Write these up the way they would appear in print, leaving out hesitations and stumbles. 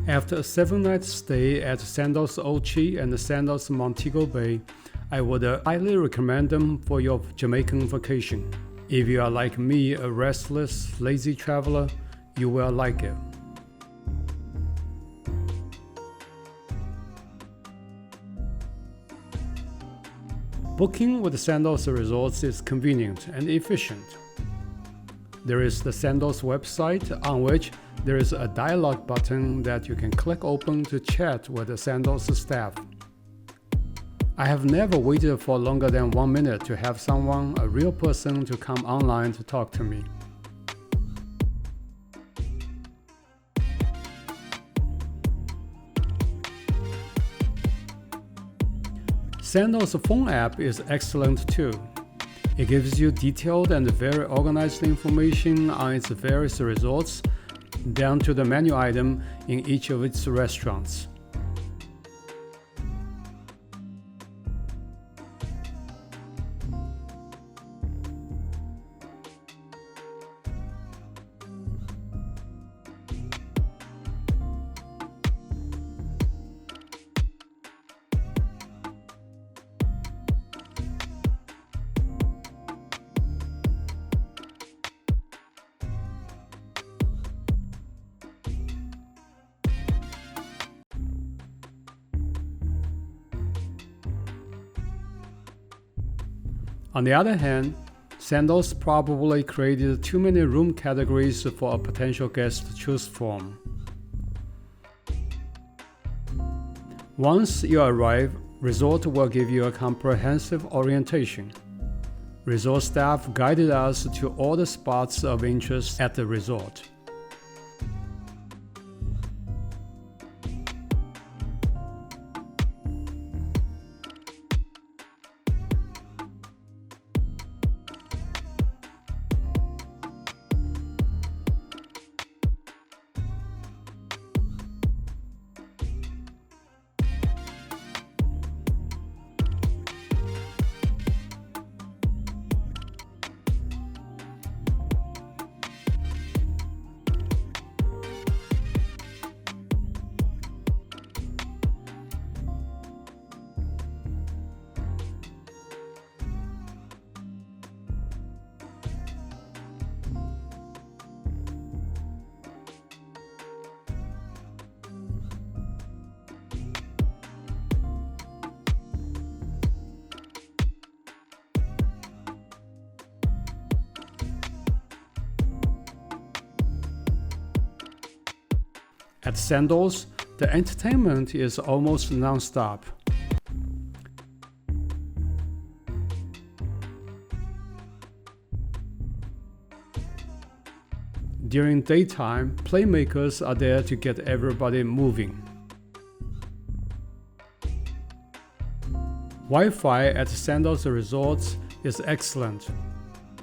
After a 7-night stay at Sandals Ochi and Sandals Montego Bay, I would highly recommend them for your Jamaican vacation. If you are like me, a restless, lazy traveler, you will like it. Booking with Sandals Resorts is convenient and efficient. There is the Sandals website on which there is a dialogue button that you can click open to chat with the Sandals staff. I have never waited for longer than 1 minute to have someone, a real person, to come online to talk to me. Sandals phone app is excellent too. It gives you detailed and very organized information on its various resorts, down to the menu item in each of its restaurants. On the other hand, Sandals probably created too many room categories for a potential guest to choose from. Once you arrive, resort will give you a comprehensive orientation. Resort staff guided us to all the spots of interest at the resort. At Sandals, the entertainment is almost non-stop. During daytime, playmakers are there to get everybody moving. Wi-Fi at Sandals Resorts is excellent.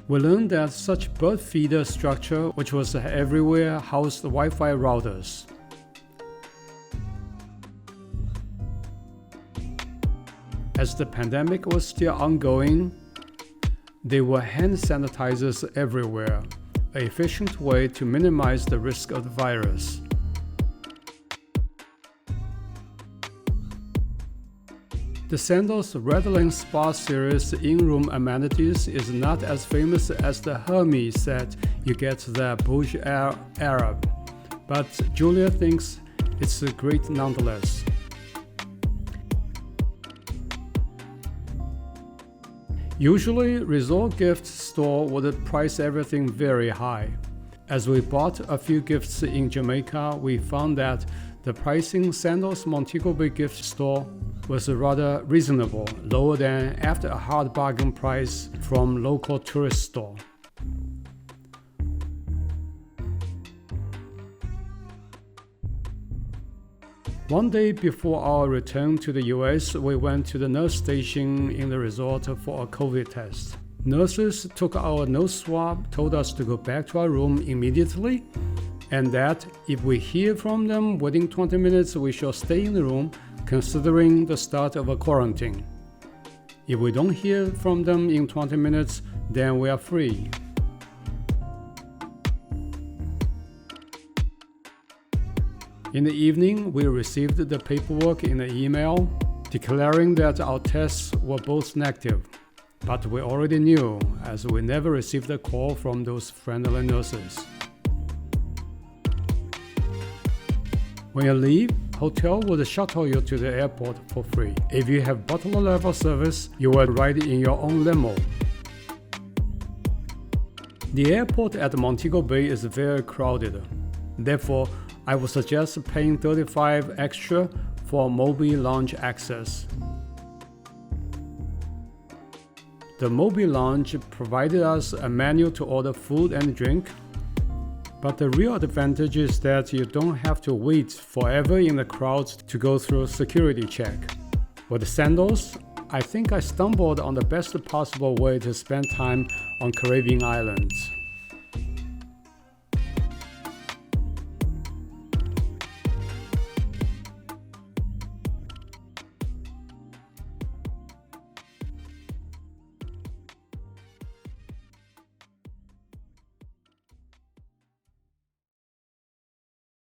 We learned that such bird feeder structure, which was everywhere, housed Wi-Fi routers. As the pandemic was still ongoing, there were hand sanitizers everywhere, an efficient way to minimize the risk of the virus. The Sandals Redland Spa Series in-room amenities is not as famous as the Hermes set you get the Burj Al Arab, but Julia thinks it's great nonetheless. Usually, resort gift store would price everything very high. As we bought a few gifts in Jamaica, we found that the pricing Sandals Montego Bay gift store was rather reasonable, lower than after a hard bargain price from local tourist store. One day before our return to the US, we went to the nurse station in the resort for a COVID test. Nurses took our nose swab, told us to go back to our room immediately, and that if we hear from them within 20 minutes, we shall stay in the room, considering the start of a quarantine. If we don't hear from them in 20 minutes, then we are free. In the evening, we received the paperwork in an email declaring that our tests were both negative. But we already knew, as we never received a call from those friendly nurses. When you leave, hotel will shuttle you to the airport for free. If you have butler level service, you will ride in your own limo. The airport at Montego Bay is very crowded. Therefore, I would suggest paying $35 extra for mobile lounge access. The mobile lounge provided us a menu to order food and drink, but the real advantage is that you don't have to wait forever in the crowds to go through security check. With Sandals, I think I stumbled on the best possible way to spend time on Caribbean islands.